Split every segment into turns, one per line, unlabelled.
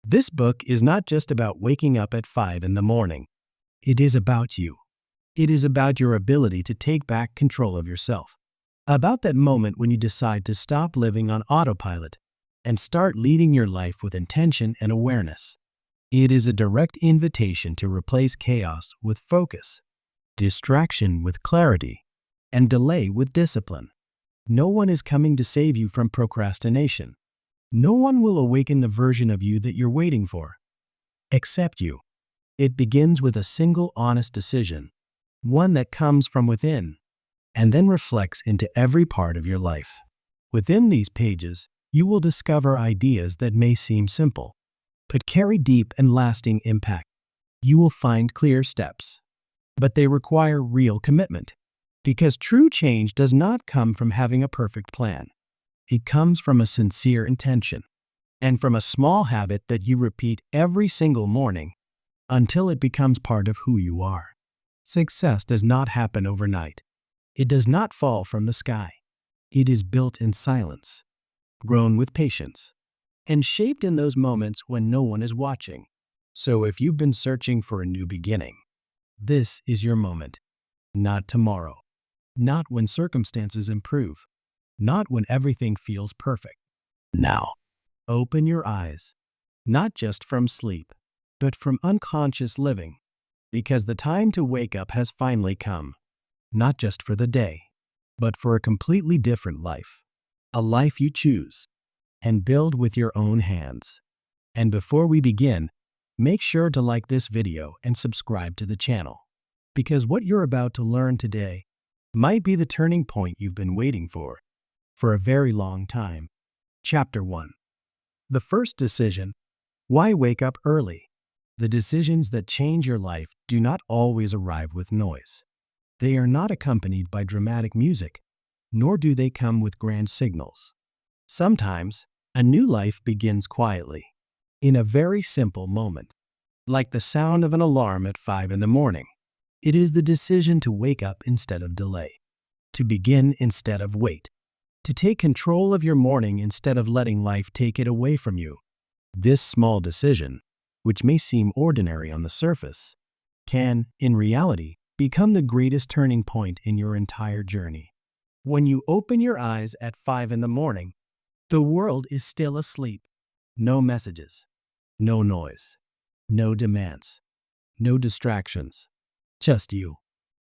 This book is not just about waking up at 5 in the morning. It is about you. It is about your ability to take back control of yourself. About that moment when you decide to stop living on autopilot and start leading your life with intention and awareness. It is a direct invitation to replace chaos with focus, distraction with clarity, and delay with discipline. No one is coming to save you from procrastination. No one will awaken the version of you that you're waiting for, except you. It begins with a single honest decision, one that comes from within, and then reflects into every part of your life. Within these pages, you will discover ideas that may seem simple, but carry deep and lasting impact. You will find clear steps, but they require real commitment, because true change does not come from having a perfect plan. It comes from a sincere intention, and from a small habit that you repeat every single morning until it becomes part of who you are. Success does not happen overnight. It does not fall from the sky. It is built in silence, grown with patience, and shaped in those moments when no one is watching. So if you've been searching for a new beginning, this is your moment. Not tomorrow. Not when circumstances improve. Not when everything feels perfect. Now, open your eyes, not just from sleep, but from unconscious living, because the time to wake up has finally come, not just for the day, but for a completely different life, a life you choose and build with your own hands. And before we begin, make sure to like this video and subscribe to the channel, because what you're about to learn today might be the turning point you've been waiting for a very long time. Chapter 1. The first decision: why wake up early? The decisions that change your life do not always arrive with noise. They are not accompanied by dramatic music, nor do they come with grand signals. Sometimes, a new life begins quietly, in a very simple moment, like the sound of an alarm at 5 in the morning. It is the decision to wake up instead of delay, to begin instead of wait, to take control of your morning instead of letting life take it away from you. This small decision, which may seem ordinary on the surface, can, in reality, become the greatest turning point in your entire journey. When you open your eyes at 5 in the morning, the world is still asleep. No messages, no noise, no demands, no distractions. Just you,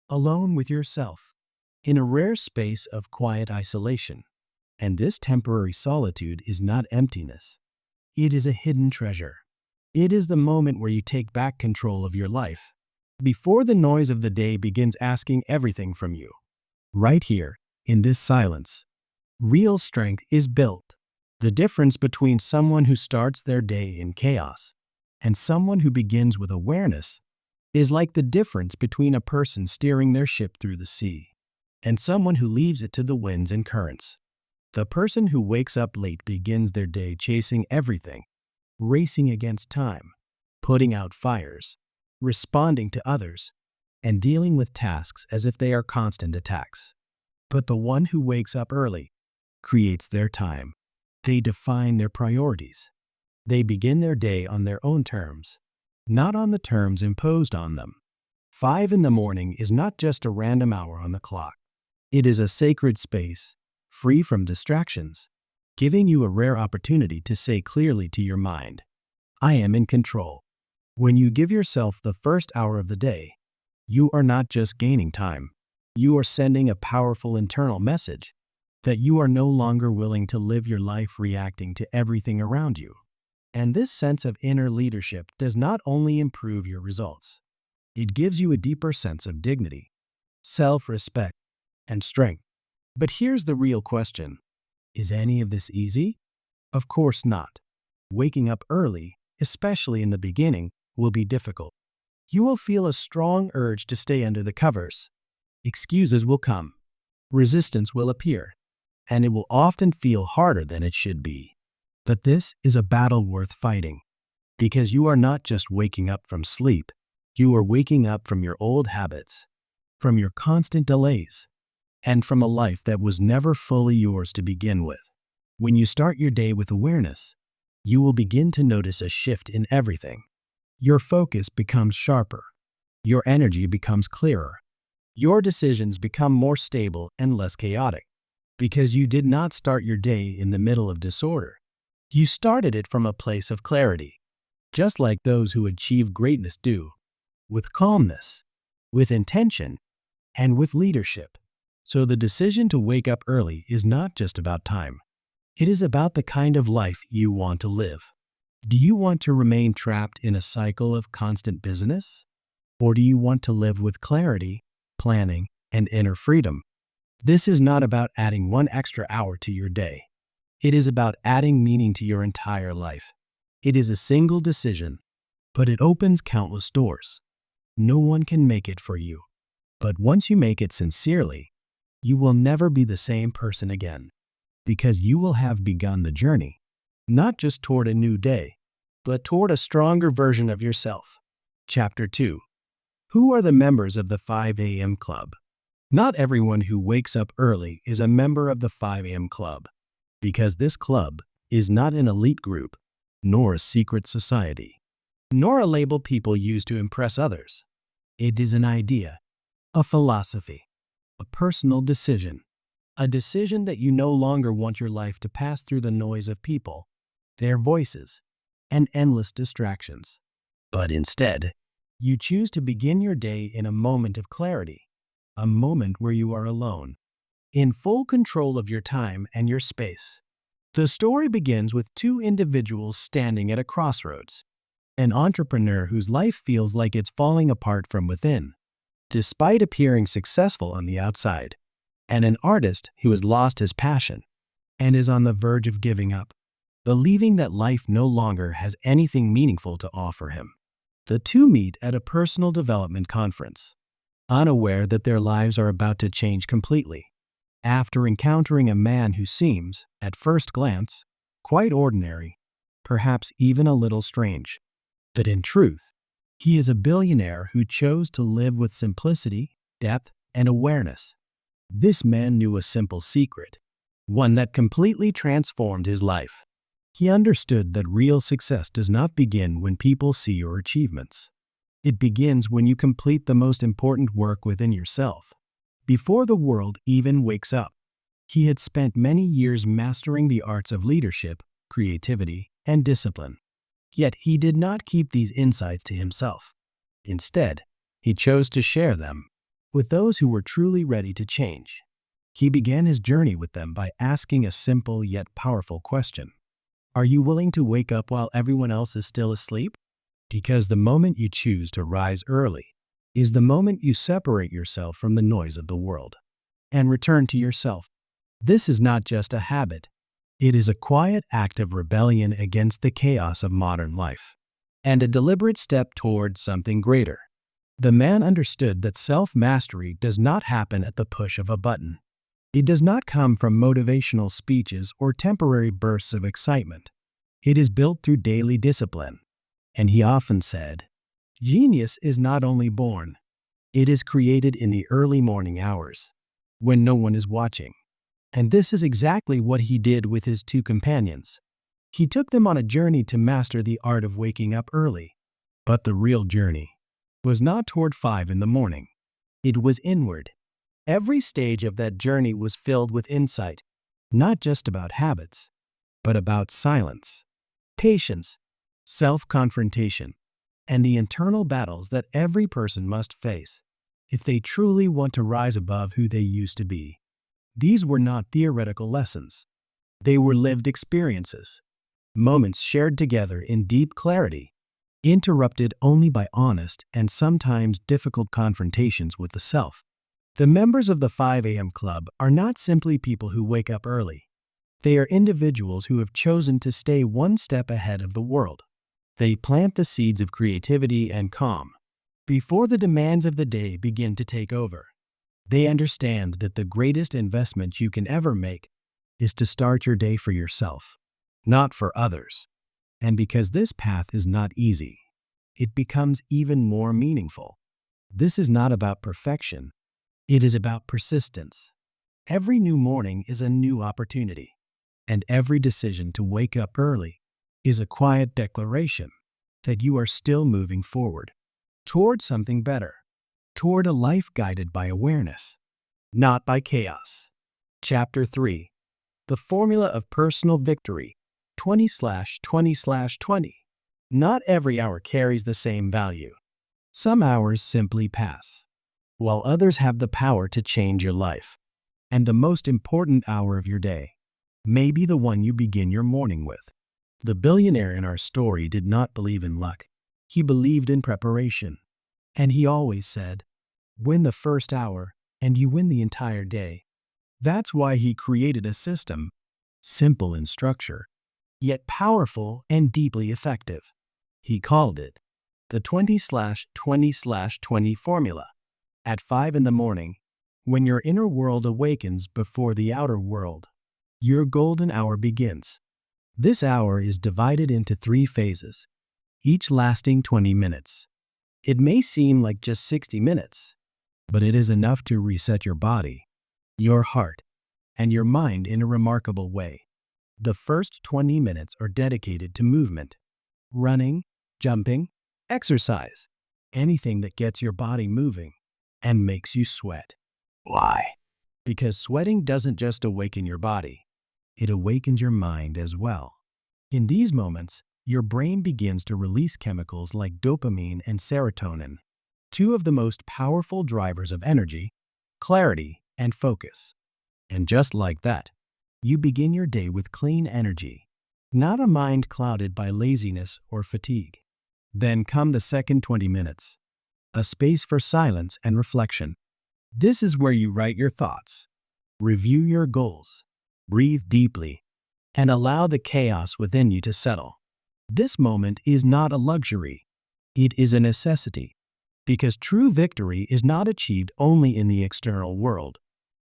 alone with yourself, in a rare space of quiet isolation. And this temporary solitude is not emptiness. It is a hidden treasure. It is the moment where you take back control of your life, before the noise of the day begins asking everything from you. Right here, in this silence, real strength is built. The difference between someone who starts their day in chaos and someone who begins with awareness is like the difference between a person steering their ship through the sea and someone who leaves it to the winds and currents. The person who wakes up late begins their day chasing everything, racing against time, putting out fires, responding to others, and dealing with tasks as if they are constant attacks. But the one who wakes up early creates their time. They define their priorities. They begin their day on their own terms, not on the terms imposed on them. 5 in the morning is not just a random hour on the clock. It is a sacred space, free from distractions, giving you a rare opportunity to say clearly to your mind, I am in control. When you give yourself the first hour of the day, you are not just gaining time. You are sending a powerful internal message that you are no longer willing to live your life reacting to everything around you. And this sense of inner leadership does not only improve your results, it gives you a deeper sense of dignity, self-respect, and strength. But here's the real question. Is any of this easy? Of course not. Waking up early, especially in the beginning, will be difficult. You will feel a strong urge to stay under the covers. Excuses will come. Resistance will appear. And it will often feel harder than it should be. But this is a battle worth fighting. Because you are not just waking up from sleep. You are waking up from your old habits, from your constant delays, and from a life that was never fully yours to begin with. When you start your day with awareness, you will begin to notice a shift in everything. Your focus becomes sharper. Your energy becomes clearer. Your decisions become more stable and less chaotic. Because you did not start your day in the middle of disorder. You started it from a place of clarity, just like those who achieve greatness do, with calmness, with intention, and with leadership. So the decision to wake up early is not just about time. It is about the kind of life you want to live. Do you want to remain trapped in a cycle of constant busyness? Or do you want to live with clarity, planning, and inner freedom? This is not about adding one extra hour to your day. It is about adding meaning to your entire life. It is a single decision, but it opens countless doors. No one can make it for you. But once you make it sincerely, you will never be the same person again, because you will have begun the journey, not just toward a new day, but toward a stronger version of yourself. Chapter 2. Who are the members of the 5 a.m. Club? Not everyone who wakes up early is a member of the 5 a.m. Club, because this club is not an elite group, nor a secret society, nor a label people use to impress others. It is an idea, a philosophy, a personal decision, a decision that you no longer want your life to pass through the noise of people, their voices, and endless distractions. But instead, you choose to begin your day in a moment of clarity, a moment where you are alone, in full control of your time and your space. The story begins with two individuals standing at a crossroads. An entrepreneur whose life feels like it's falling apart from within, despite appearing successful on the outside, and an artist who has lost his passion and is on the verge of giving up, believing that life no longer has anything meaningful to offer him. The two meet at a personal development conference, unaware that their lives are about to change completely. After encountering a man who seems, at first glance, quite ordinary, perhaps even a little strange. But in truth, he is a billionaire who chose to live with simplicity, depth, and awareness. This man knew a simple secret, one that completely transformed his life. He understood that real success does not begin when people see your achievements. It begins when you complete the most important work within yourself, before the world even wakes up. He had spent many years mastering the arts of leadership, creativity, and discipline. Yet he did not keep these insights to himself. Instead, he chose to share them with those who were truly ready to change. He began his journey with them by asking a simple yet powerful question. Are you willing to wake up while everyone else is still asleep? Because the moment you choose to rise early is the moment you separate yourself from the noise of the world and return to yourself. This is not just a habit. It is a quiet act of rebellion against the chaos of modern life, and a deliberate step toward something greater. The man understood that self-mastery does not happen at the push of a button. It does not come from motivational speeches or temporary bursts of excitement. It is built through daily discipline. And he often said, genius is not only born, it is created in the early morning hours, when no one is watching. And this is exactly what he did with his two companions. He took them on a journey to master the art of waking up early. But the real journey was not toward 5 in the morning. It was inward. Every stage of that journey was filled with insight, not just about habits, but about silence, patience, self-confrontation, and the internal battles that every person must face if they truly want to rise above who they used to be. These were not theoretical lessons. They were lived experiences, moments shared together in deep clarity, interrupted only by honest and sometimes difficult confrontations with the self. The members of the 5 a.m. Club are not simply people who wake up early. They are individuals who have chosen to stay one step ahead of the world. They plant the seeds of creativity and calm before the demands of the day begin to take over. They understand that the greatest investment you can ever make is to start your day for yourself, not for others. And because this path is not easy, it becomes even more meaningful. This is not about perfection. It is about persistence. Every new morning is a new opportunity, and every decision to wake up early is a quiet declaration that you are still moving forward toward something better, toward a life guided by awareness, not by chaos. Chapter 3: The Formula of Personal Victory 20/20/20. Not every hour carries the same value. Some hours simply pass, while others have the power to change your life. And the most important hour of your day may be the one you begin your morning with. The billionaire in our story did not believe in luck. He believed in preparation. And he always said, "Win the first hour, and you win the entire day." That's why he created a system, simple in structure, yet powerful and deeply effective. He called it the 20/20/20 formula. At 5 in the morning, when your inner world awakens before the outer world, your golden hour begins. This hour is divided into 3 phases, each lasting 20 minutes. It may seem like just 60 minutes, but it is enough to reset your body, your heart, and your mind in a remarkable way. The first 20 minutes are dedicated to movement, running, jumping, exercise, anything that gets your body moving and makes you sweat. Why? Because sweating doesn't just awaken your body, it awakens your mind as well. In these moments, your brain begins to release chemicals like dopamine and serotonin, two of the most powerful drivers of energy, clarity, and focus. And just like that, you begin your day with clean energy, not a mind clouded by laziness or fatigue. Then come the second 20 minutes, a space for silence and reflection. This is where you write your thoughts, review your goals, breathe deeply, and allow the chaos within you to settle. This moment is not a luxury, it is a necessity, because true victory is not achieved only in the external world.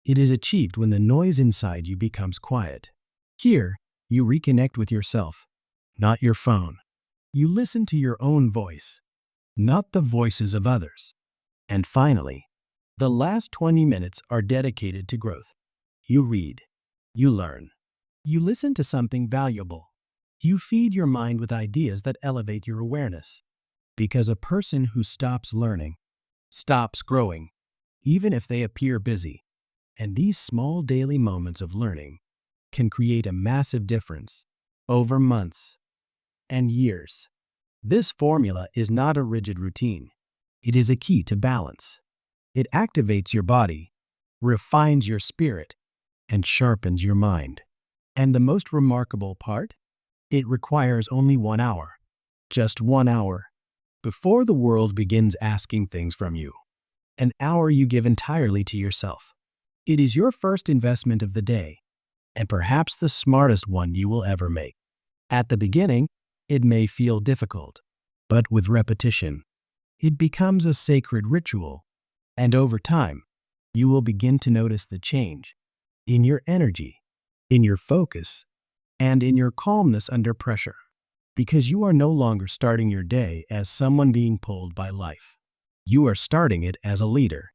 It is achieved when the noise inside you becomes quiet. Here, you reconnect with yourself, not your phone. You listen to your own voice, not the voices of others. And finally, the last 20 minutes are dedicated to growth. You read, you learn, you listen to something valuable. You feed your mind with ideas that elevate your awareness. Because a person who stops learning, stops growing, even if they appear busy. And these small daily moments of learning can create a massive difference over months and years. This formula is not a rigid routine. It is a key to balance. It activates your body, refines your spirit, and sharpens your mind. And the most remarkable part? It requires only 1 hour. Just 1 hour. Before the world begins asking things from you. An hour you give entirely to yourself. It is your first investment of the day, and perhaps the smartest one you will ever make. At the beginning, it may feel difficult, but with repetition, it becomes a sacred ritual. And over time, you will begin to notice the change in your energy, in your focus, and in your calmness under pressure. Because you are no longer starting your day as someone being pulled by life. You are starting it as a leader.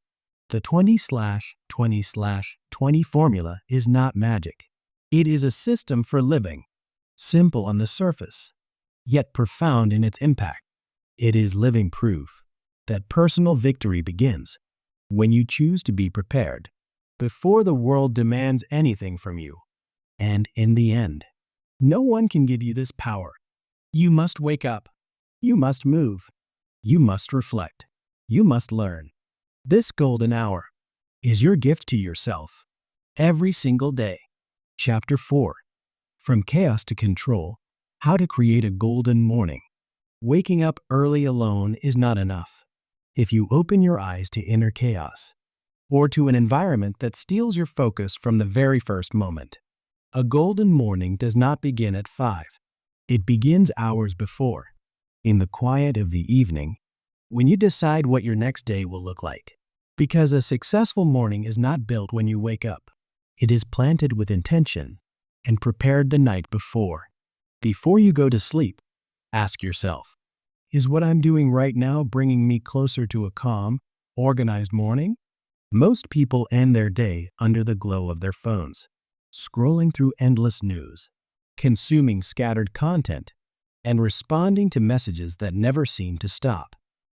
The 20/20/20 formula is not magic. It is a system for living, simple on the surface, yet profound in its impact. It is living proof that personal victory begins when you choose to be prepared before the world demands anything from you. And in the end, no one can give you this power. You must wake up. You must move. You must reflect. You must learn. This golden hour is your gift to yourself every single day. Chapter 4: From Chaos to Control, How to Create a Golden Morning. Waking up early alone is not enough. If you open your eyes to inner chaos, or to an environment that steals your focus from the very first moment, a golden morning does not begin at 5. It begins hours before, in the quiet of the evening, when you decide what your next day will look like. Because a successful morning is not built when you wake up. It is planted with intention and prepared the night before. Before you go to sleep, ask yourself, is what I'm doing right now bringing me closer to a calm, organized morning? Most people end their day under the glow of their phones, scrolling through endless news, consuming scattered content, and responding to messages that never seem to stop.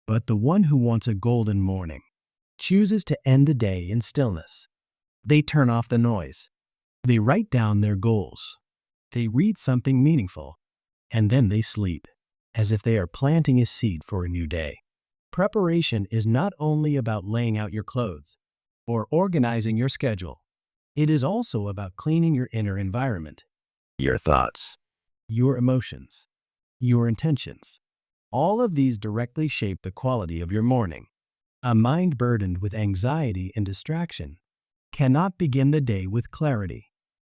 But the one who wants a golden morning chooses to end the day in stillness. They turn off the noise. They write down their goals. They read something meaningful, and then they sleep, as if they are planting a seed for a new day. Preparation is not only about laying out your clothes or organizing your schedule. It is also about cleaning your inner environment, your thoughts, your emotions, your intentions. All of these directly shape the quality of your morning. A mind burdened with anxiety and distraction cannot begin the day with clarity.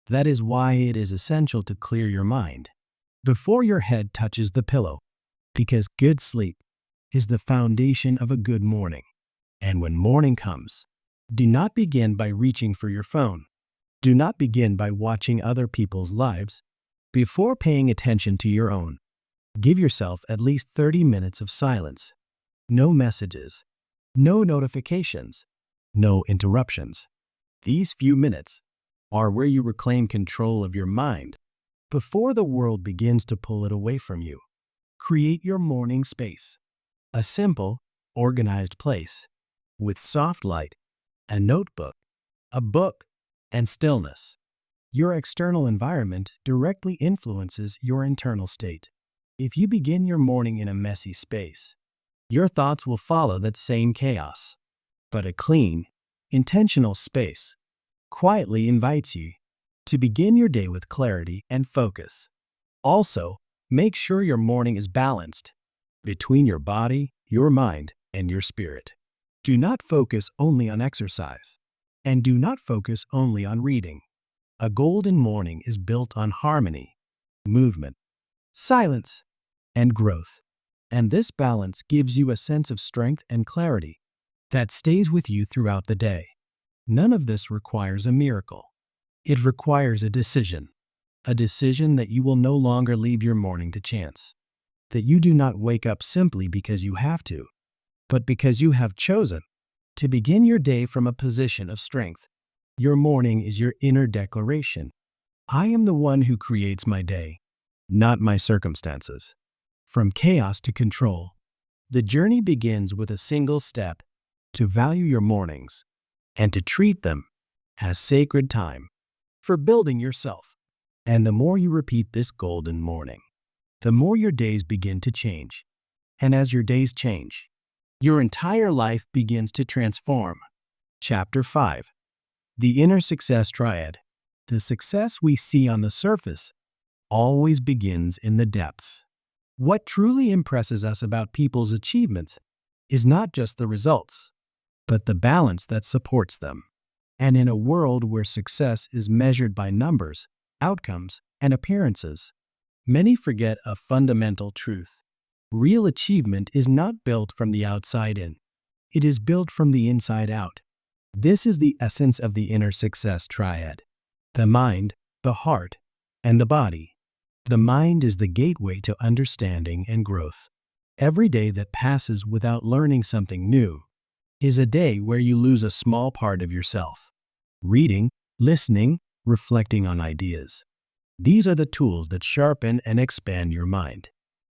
That is why it is essential to clear your mind before your head touches the pillow, because good sleep is the foundation of a good morning. And when morning comes, do not begin by reaching for your phone. Do not begin by watching other people's lives before paying attention to your own. Give yourself at least 30 minutes of silence. No messages, no notifications, no interruptions. These few minutes are where you reclaim control of your mind before the world begins to pull it away from you. Create your morning space, a simple, organized place with soft light, a notebook, a book, and stillness. Your external environment directly influences your internal state. If you begin your morning in a messy space, your thoughts will follow that same chaos. But a clean, intentional space quietly invites you to begin your day with clarity and focus. Also, make sure your morning is balanced between your body, your mind, and your spirit. Do not focus only on exercise, and do not focus only on reading. A golden morning is built on harmony, movement, silence, and growth. And this balance gives you a sense of strength and clarity that stays with you throughout the day. None of this requires a miracle. It requires a decision that you will no longer leave your morning to chance, that you do not wake up simply because you have to, but because you have chosen to begin your day from a position of strength. Your morning is your inner declaration. I am the one who creates my day, not my circumstances. From chaos to control, the journey begins with a single step: to value your mornings and to treat them as sacred time for building yourself. And the more you repeat this golden morning, the more your days begin to change. And as your days change, your entire life begins to transform. Chapter 5. The Inner Success Triad. The success we see on the surface always begins in the depths. What truly impresses us about people's achievements is not just the results, but the balance that supports them. And in a world where success is measured by numbers, outcomes, and appearances, many forget a fundamental truth. Real achievement is not built from the outside in. It is built from the inside out. This is the essence of the inner success triad: the mind, the heart, and the body. The mind is the gateway to understanding and growth. Every day that passes without learning something new is a day where you lose a small part of yourself. Reading, listening, reflecting on ideas. These are the tools that sharpen and expand your mind.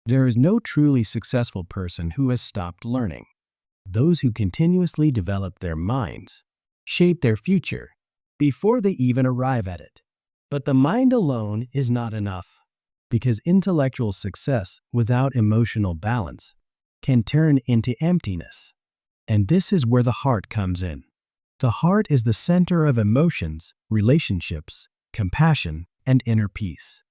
There is no truly successful person who has stopped learning. Those who continuously develop their minds shape their future before they even arrive at it. But the mind alone is not enough, because intellectual success without emotional balance can turn into emptiness. And this is where the heart comes in. The heart is the center of emotions, relationships, compassion, and inner peace.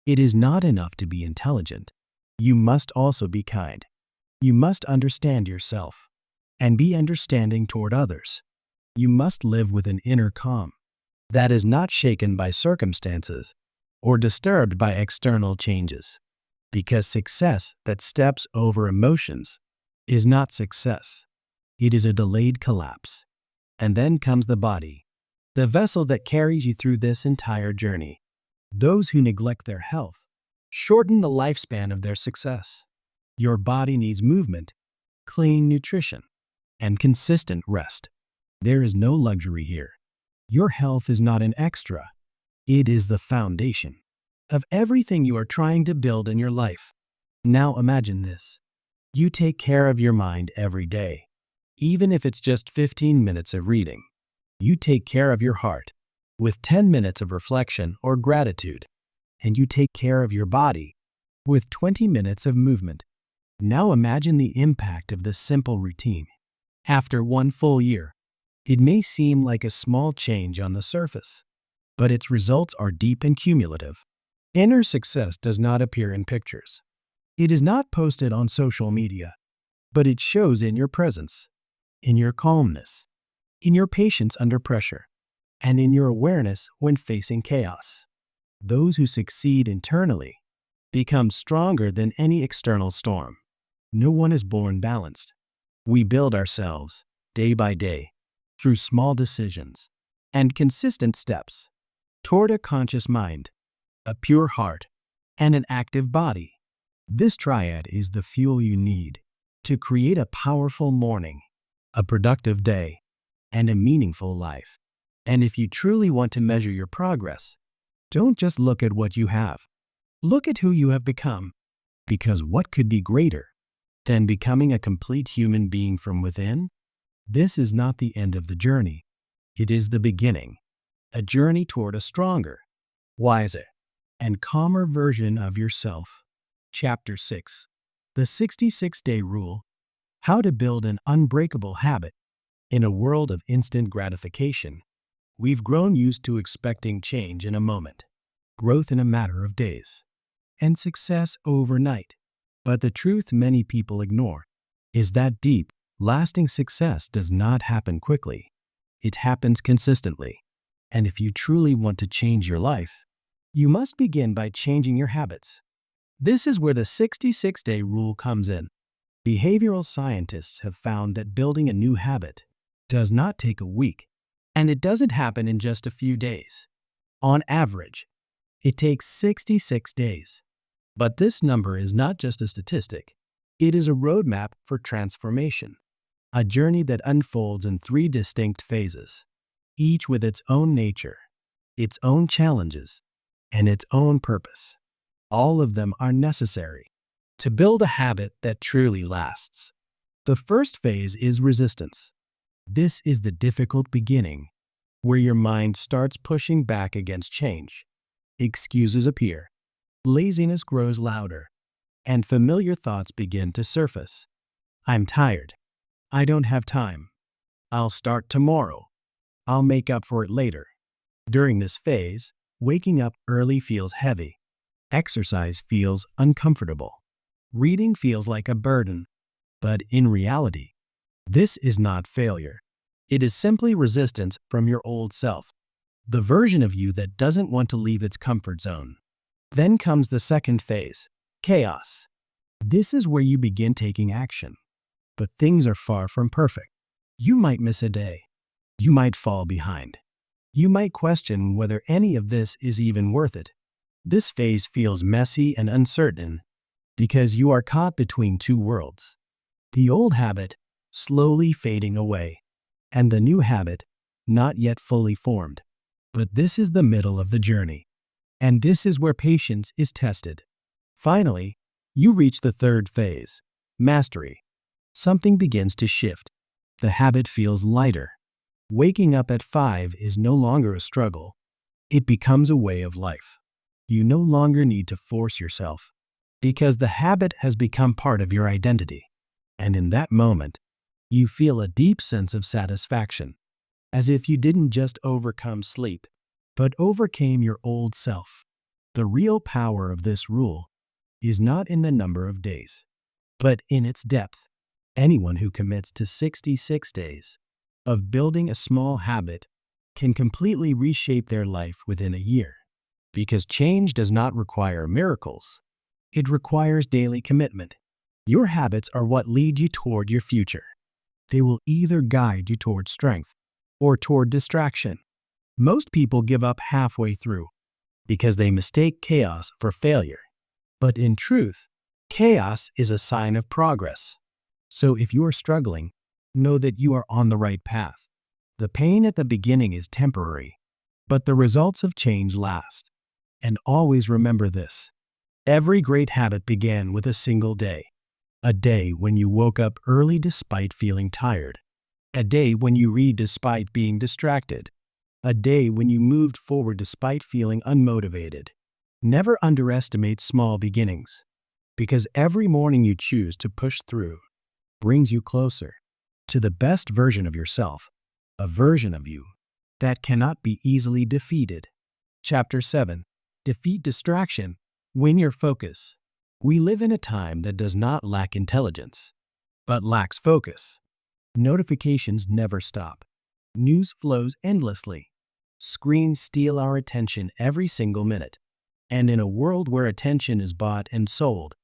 It is not enough to be intelligent. You must also be kind. You must understand yourself and be understanding toward others. You must live with an inner calm that is not shaken by circumstances or disturbed by external changes. Because success that steps over emotions is not success. It is a delayed collapse. And then comes the body, the vessel that carries you through this entire journey. Those who neglect their health shorten the lifespan of their success. Your body needs movement, clean nutrition, and consistent rest. There is no luxury here. Your health is not an extra. It is the foundation of everything you are trying to build in your life. Now imagine this. You take care of your mind every day, even if it's just 15 minutes of reading. You take care of your heart with 10 minutes of reflection or gratitude, and you take care of your body with 20 minutes of movement. Now imagine the impact of this simple routine. After one full year, it may seem like a small change on the surface, but its results are deep and cumulative. Inner success does not appear in pictures. It is not posted on social media, but it shows in your presence, in your calmness, in your patience under pressure, and in your awareness when facing chaos. Those who succeed internally become stronger than any external storm. No one is born balanced. We build ourselves, day by day, through small decisions and consistent steps toward a conscious mind, a pure heart, and an active body. This triad is the fuel you need to create a powerful morning, a productive day, and a meaningful life. And if you truly want to measure your progress, don't just look at what you have. Look at who you have become, because what could be greater than becoming a complete human being from within? This is not the end of the journey. It is the beginning, a journey toward a stronger, wiser, and calmer version of yourself. Chapter 6. The 66-Day Rule: How to Build an Unbreakable Habit. In a world of instant gratification, we've grown used to expecting change in a moment, growth in a matter of days, and success overnight. But the truth many people ignore is that deep, lasting success does not happen quickly. It happens consistently. And if you truly want to change your life, you must begin by changing your habits. This is where the 66-day rule comes in. Behavioral scientists have found that building a new habit does not take a week, and it doesn't happen in just a few days. On average, it takes 66 days. But this number is not just a statistic. It is a roadmap for transformation, a journey that unfolds in 3 distinct phases, each with its own nature, its own challenges, and its own purpose. All of them are necessary to build a habit that truly lasts. The first phase is resistance. This is the difficult beginning, where your mind starts pushing back against change. Excuses appear, laziness grows louder, and familiar thoughts begin to surface. I'm tired. I don't have time. I'll start tomorrow. I'll make up for it later. During this phase, waking up early feels heavy. Exercise feels uncomfortable. Reading feels like a burden. But in reality, this is not failure. It is simply resistance from your old self, the version of you that doesn't want to leave its comfort zone. Then comes the second phase, chaos. This is where you begin taking action. But things are far from perfect. You might miss a day. You might fall behind. You might question whether any of this is even worth it. This phase feels messy and uncertain because you are caught between two worlds. The old habit slowly fading away, and the new habit not yet fully formed. But this is the middle of the journey. And this is where patience is tested. Finally, you reach the third phase, mastery. Something begins to shift. The habit feels lighter. Waking up at 5 is no longer a struggle. It becomes a way of life. You no longer need to force yourself, because the habit has become part of your identity. And in that moment, you feel a deep sense of satisfaction, as if you didn't just overcome sleep, but overcame your old self. The real power of this rule is not in the number of days, but in its depth. Anyone who commits to 66 days of building a small habit can completely reshape their life within a year. Because change does not require miracles. It requires daily commitment. Your habits are what lead you toward your future. They will either guide you toward strength or toward distraction. Most people give up halfway through because they mistake chaos for failure. But in truth, chaos is a sign of progress. So if you are struggling, know that you are on the right path. The pain at the beginning is temporary, but the results of change last. And always remember this: Every great habit began with a single day. A day when you woke up early despite feeling tired. A day when you read despite being distracted. A day when you moved forward despite feeling unmotivated. Never underestimate small beginnings, because every morning you choose to push through brings you closer to the best version of yourself, a version of you that cannot be easily defeated. Chapter 7. Defeat distraction. Win your focus. We live in a time that does not lack intelligence, but lacks focus. Notifications never stop. News flows endlessly. Screens steal our attention every single minute. And in a world where attention is bought and sold,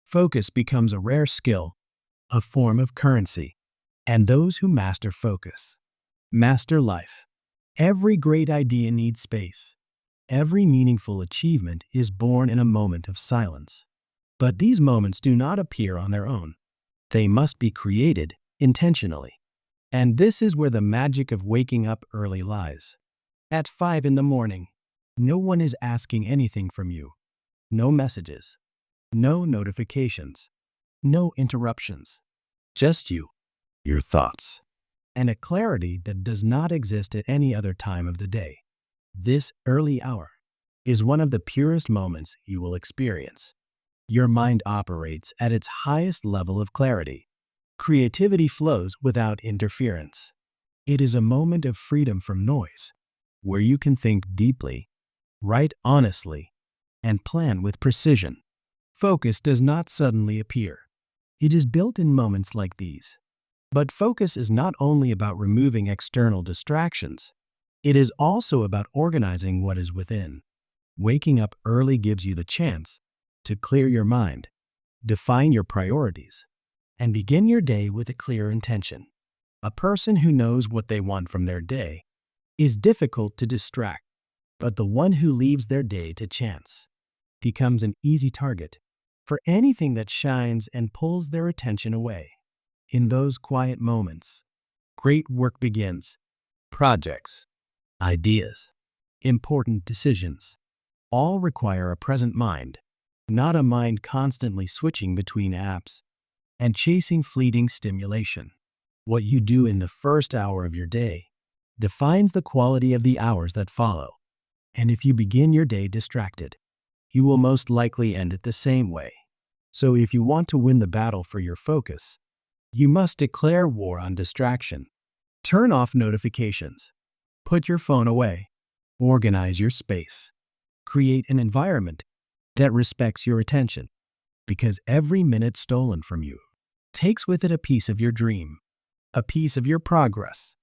focus becomes a rare skill, a form of currency. And those who master focus master life. Every great idea needs space. Every meaningful achievement is born in a moment of silence. But these moments do not appear on their own. They must be created intentionally. And this is where the magic of waking up early lies. At 5 in the morning, no one is asking anything from you. No messages. No notifications. No interruptions. Just you, your thoughts, and a clarity that does not exist at any other time of the day. This early hour is one of the purest moments you will experience. Your mind operates at its highest level of clarity. Creativity flows without interference. It is a moment of freedom from noise, where you can think deeply, write honestly, and plan with precision. Focus does not suddenly appear. It is built in moments like these. But focus is not only about removing external distractions. It is also about organizing what is within. Waking up early gives you the chance to clear your mind, define your priorities, and begin your day with a clear intention. A person who knows what they want from their day is difficult to distract, but the one who leaves their day to chance becomes an easy target for anything that shines and pulls their attention away. In those quiet moments, great work begins. Projects, ideas, important decisions, all require a present mind, not a mind constantly switching between apps and chasing fleeting stimulation. What you do in the first hour of your day defines the quality of the hours that follow. And if you begin your day distracted, you will most likely end it the same way. So if you want to win the battle for your focus, you must declare war on distraction. Turn off notifications. Put your phone away. Organize your space. Create an environment that respects your attention, because every minute stolen from you takes with it a piece of your dream, a piece of your progress,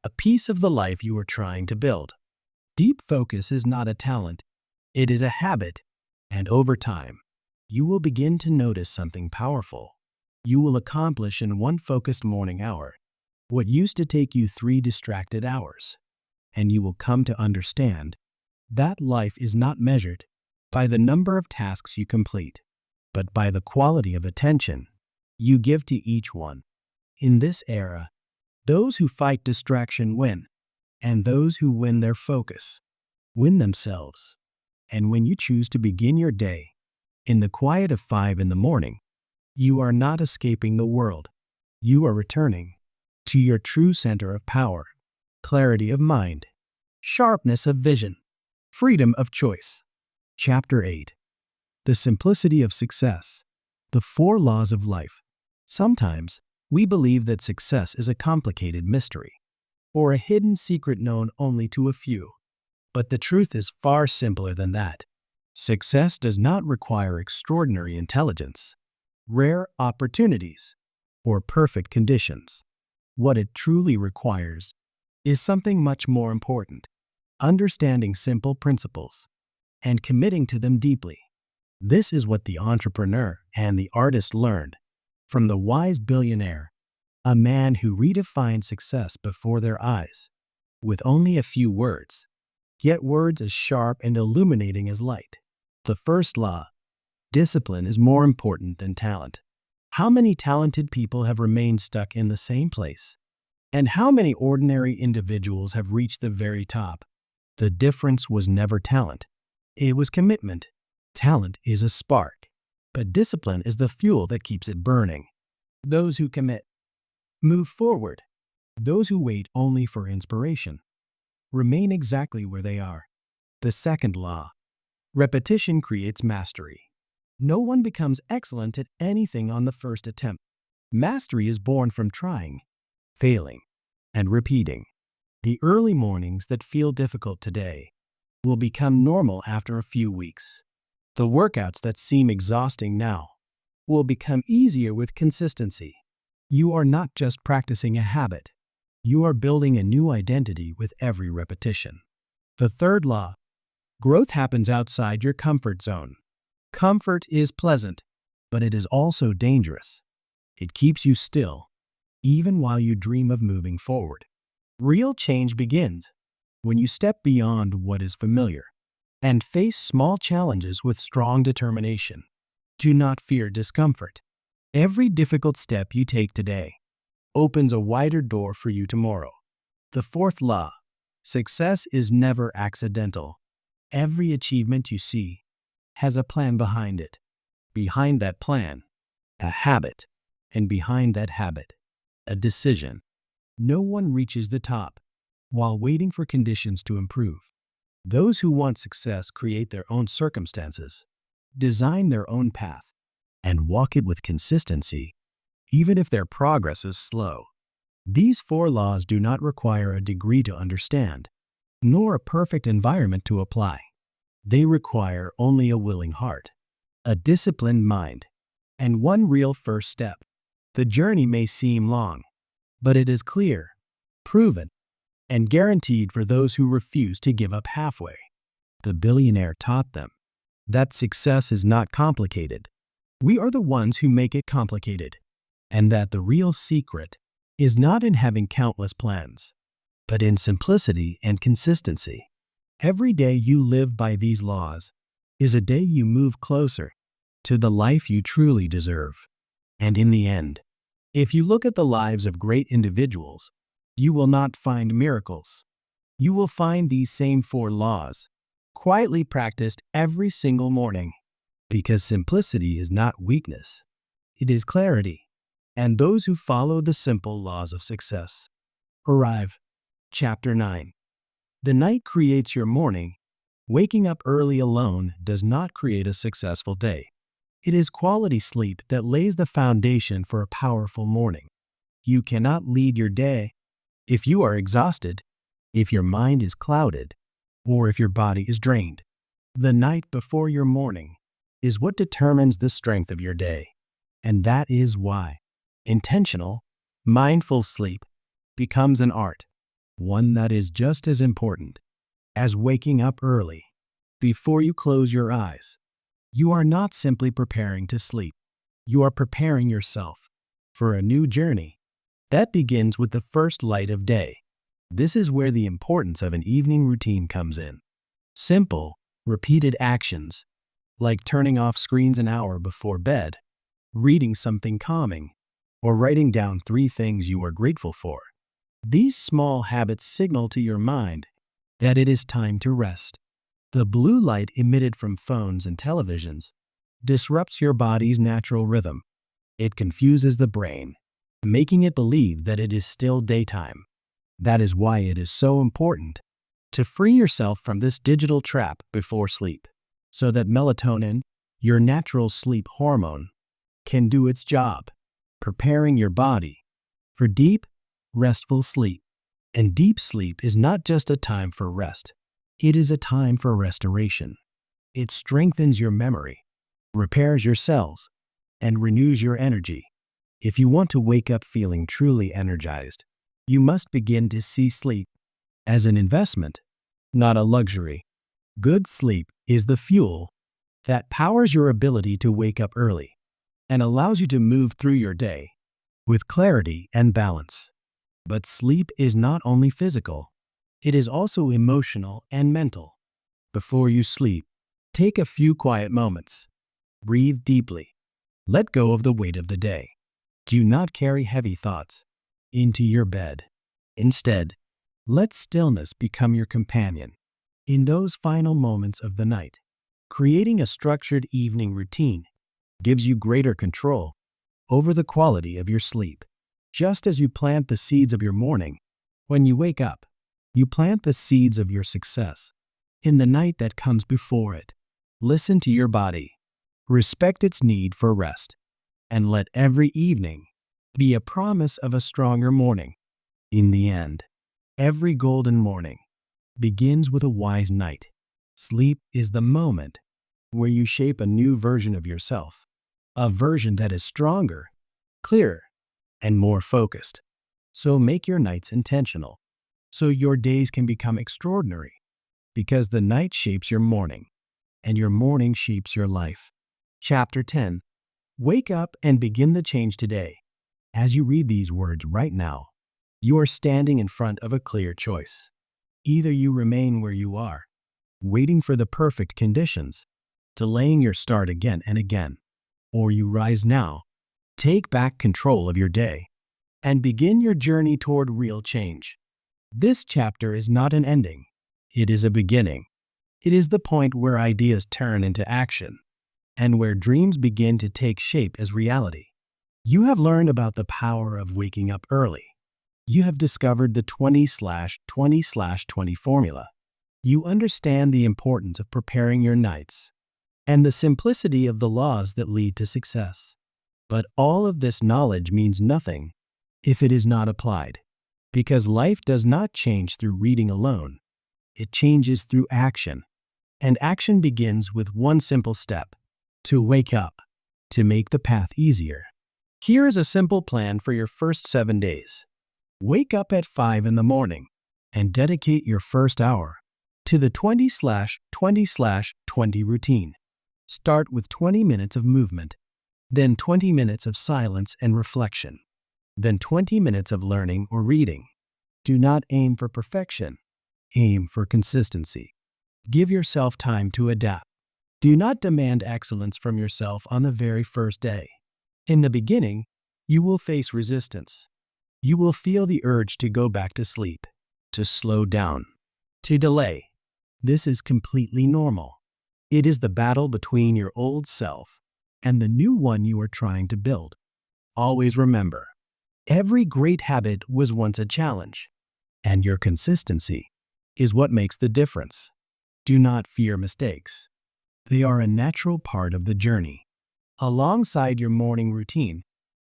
a piece of the life you are trying to build. Deep focus is not a talent, it is a habit, and over time, you will begin to notice something powerful. You will accomplish in one focused morning hour what used to take you 3 distracted hours, and you will come to understand that life is not measured by the number of tasks you complete, but by the quality of attention you give to each one. In this era, those who fight distraction win, and those who win their focus win themselves. And when you choose to begin your day in the quiet of 5 in the morning, you are not escaping the world. You are returning to your true center of power, clarity of mind, sharpness of vision, freedom of choice. Chapter 8. The Simplicity of Success. The 4 Laws of Life. Sometimes, we believe that success is a complicated mystery, or a hidden secret known only to a few. But the truth is far simpler than that. Success does not require extraordinary intelligence, rare opportunities, or perfect conditions. What it truly requires is something much more important: understanding simple principles and committing to them deeply. This is what the entrepreneur and the artist learned from the wise billionaire, a man who redefined success before their eyes with only a few words, yet words as sharp and illuminating as light. The first law: discipline is more important than talent. How many talented people have remained stuck in the same place? And how many ordinary individuals have reached the very top? The difference was never talent. It was commitment. Talent is a spark, but discipline is the fuel that keeps it burning. Those who commit move forward. Those who wait only for inspiration remain exactly where they are. The second law: repetition creates mastery. No one becomes excellent at anything on the first attempt. Mastery is born from trying, failing, and repeating. The early mornings that feel difficult today will become normal after a few weeks. The workouts that seem exhausting now will become easier with consistency. You are not just practicing a habit. You are building a new identity with every repetition. The third law: growth happens outside your comfort zone. Comfort is pleasant, but it is also dangerous. It keeps you still, even while you dream of moving forward. Real change begins when you step beyond what is familiar and face small challenges with strong determination. Do not fear discomfort. Every difficult step you take today opens a wider door for you tomorrow. The fourth law: success is never accidental. Every achievement you see has a plan behind it. Behind that plan, a habit, and behind that habit, a decision. No one reaches the top while waiting for conditions to improve. Those who want success create their own circumstances, design their own path, and walk it with consistency, even if their progress is slow. These four laws do not require a degree to understand, nor a perfect environment to apply. They require only a willing heart, a disciplined mind, and one real first step. The journey may seem long, but it is clear, proven, and guaranteed for those who refuse to give up halfway. The billionaire taught them that success is not complicated. We are the ones who make it complicated, and that the real secret is not in having countless plans, but in simplicity and consistency. Every day you live by these laws is a day you move closer to the life you truly deserve. And in the end, if you look at the lives of great individuals, you will not find miracles. You will find these same four laws, quietly practiced every single morning. Because simplicity is not weakness, it is clarity. And those who follow the simple laws of success arrive. Chapter 9. The night creates your morning. Waking up early alone does not create a successful day. It is quality sleep that lays the foundation for a powerful morning. You cannot lead your day if you are exhausted, if your mind is clouded, or if your body is drained. The night before your morning is what determines the strength of your day. And that is why intentional, mindful sleep becomes an art, one that is just as important as waking up early. Before you close your eyes, you are not simply preparing to sleep. You are preparing yourself for a new journey that begins with the first light of day. This is where the importance of an evening routine comes in. Simple, repeated actions, like turning off screens an hour before bed, reading something calming, or writing down 3 things you are grateful for. These small habits signal to your mind that it is time to rest. The blue light emitted from phones and televisions disrupts your body's natural rhythm. It confuses the brain, making it believe that it is still daytime. That is why it is so important to free yourself from this digital trap before sleep, so that melatonin, your natural sleep hormone, can do its job, preparing your body for deep, restful sleep. And deep sleep is not just a time for rest. It is a time for restoration. It strengthens your memory, repairs your cells, and renews your energy. If you want to wake up feeling truly energized, you must begin to see sleep as an investment, not a luxury. Good sleep is the fuel that powers your ability to wake up early and allows you to move through your day with clarity and balance. But sleep is not only physical, it is also emotional and mental. Before you sleep, take a few quiet moments. Breathe deeply. Let go of the weight of the day. Do not carry heavy thoughts into your bed. Instead, let stillness become your companion. In those final moments of the night, Creating a structured evening routine gives you greater control over the quality of your sleep. Just as you plant the seeds of your morning, when you wake up, you plant the seeds of your success in the night that comes before it. Listen to your body, respect its need for rest, and let every evening be a promise of a stronger morning. In the end, every golden morning begins with a wise night. Sleep is the moment where you shape a new version of yourself, a version that is stronger, clearer, and more focused. So make your nights intentional, so your days can become extraordinary, because the night shapes your morning, and your morning shapes your life. Chapter 10. Wake up and begin the change today. As you read these words right now, you are standing in front of a clear choice. Either you remain where you are, waiting for the perfect conditions, delaying your start again and again, or you rise now, take back control of your day, and begin your journey toward real change. This chapter is not an ending. It is a beginning. It is the point where ideas turn into action, and where dreams begin to take shape as reality. You have learned about the power of waking up early. You have discovered the 20/20/20 formula. You understand the importance of preparing your nights and the simplicity of the laws that lead to success. But all of this knowledge means nothing if it is not applied, because life does not change through reading alone. It changes through action, and action begins with one simple step: to wake up, to make the path easier. Here is a simple plan for your first 7 days. Wake up at 5 in the morning and dedicate your first hour to the 20/20/20 routine. Start with 20 minutes of movement, then 20 minutes of silence and reflection, then 20 minutes of learning or reading. Do not aim for perfection. Aim for consistency. Give yourself time to adapt. Do not demand excellence from yourself on the very first day. In the beginning, you will face resistance. You will feel the urge to go back to sleep, to slow down, to delay. This is completely normal. It is the battle between your old self and the new one you are trying to build. Always remember, every great habit was once a challenge, and your consistency is what makes the difference. Do not fear mistakes. They are a natural part of the journey. Alongside your morning routine,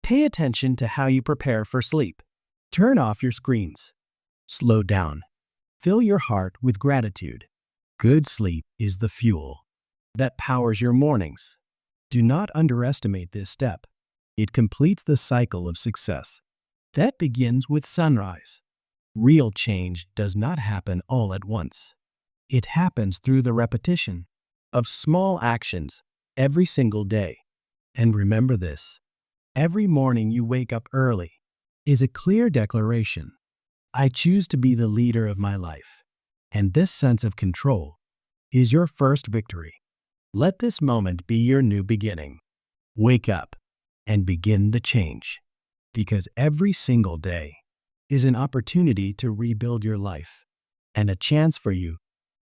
pay attention to how you prepare for sleep. Turn off your screens. Slow down. Fill your heart with gratitude. Good sleep is the fuel that powers your mornings. Do not underestimate this step. It completes the cycle of success that begins with sunrise. Real change does not happen all at once. It happens through the repetition of small actions every single day. And remember this: every morning you wake up early is a clear declaration. I choose to be the leader of my life. And this sense of control is your first victory. Let this moment be your new beginning. Wake up and begin the change, because every single day is an opportunity to rebuild your life and a chance for you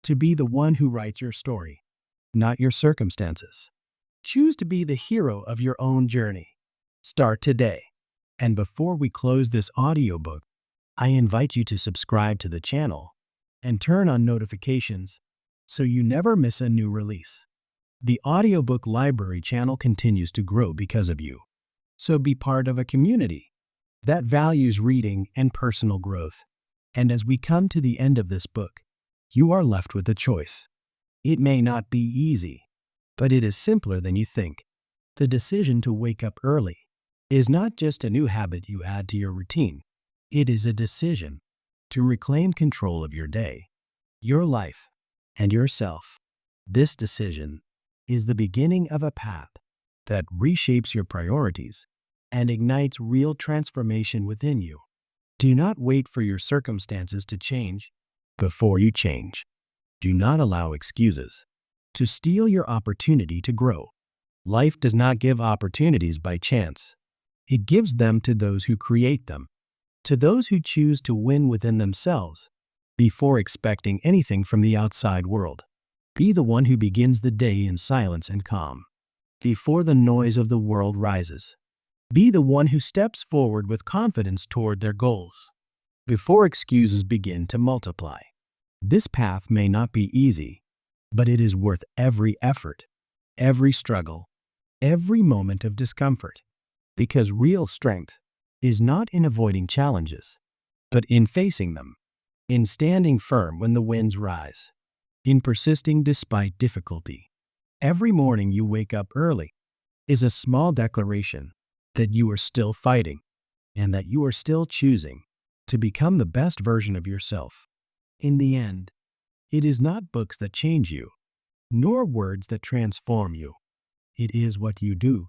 to be the one who writes your story, not your circumstances. Choose to be the hero of your own journey. Start today. And before we close this audiobook, I invite you to subscribe to the channel and turn on notifications so you never miss a new release. The audiobook library channel continues to grow because of you. So be part of a community that values reading and personal growth. And as we come to the end of this book, you are left with a choice. It may not be easy, but it is simpler than you think. The decision to wake up early is not just a new habit you add to your routine. It is a decision to reclaim control of your day, your life, and yourself. This decision is the beginning of a path that reshapes your priorities and ignites real transformation within you. Do not wait for your circumstances to change before you change. Do not allow excuses to steal your opportunity to grow. Life does not give opportunities by chance. It gives them to those who create them, to those who choose to win within themselves before expecting anything from the outside world. Be the one who begins the day in silence and calm, before the noise of the world rises. Be the one who steps forward with confidence toward their goals, before excuses begin to multiply. This path may not be easy, but it is worth every effort, every struggle, every moment of discomfort, because real strength is not in avoiding challenges, but in facing them, in standing firm when the winds rise, in persisting despite difficulty. Every morning you wake up early is a small declaration that you are still fighting and that you are still choosing to become the best version of yourself. In the end, it is not books that change you, nor words that transform you. It is what you do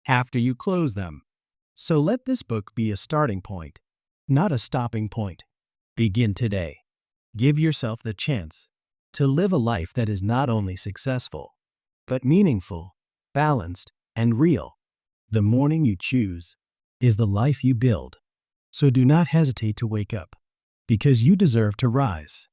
after you close them. So let this book be a starting point, not a stopping point. Begin today. Give yourself the chance to live a life that is not only successful, but meaningful, balanced, and real. The morning you choose is the life you build. So do not hesitate to wake up, because you deserve to rise.